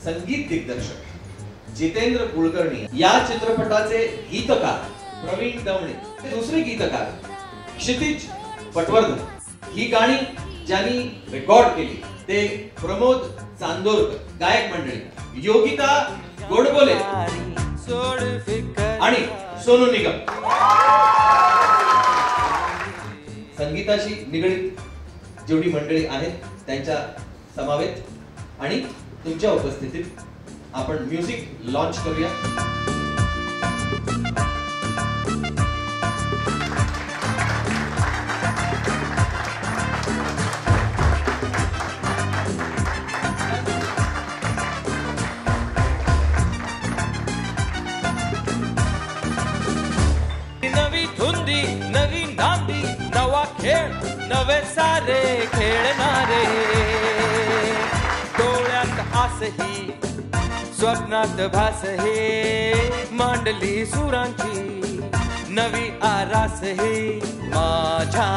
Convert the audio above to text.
संगीत दिग्दर्शक जितेंद्र कुलकर्णी, या चित्रपटाचे गीतकार प्रवीण दवणे, दुसरे गीतकार क्षितिज पटवर्धन, ही गाणी ज्यांनी रेकॉर्ड केली ते प्रमोद चांदोरकर, गायक मंडळी योगिता गोडबोले आणि सोनू निगम. संगीताशी निगडित जेवढी मंडळी आहेत त्यांच्या समवेत आणि तुमच्या उपस्थितीत आपण म्युझिक लॉन्च करूया. नवी धुंदी, नवी नांदी, नवा खेळ, नवे सारे खेळणारे, डोळ्यात आसही स्वप्नात भास हे, मांडली सुरांची नवी आरास हे, माझ्या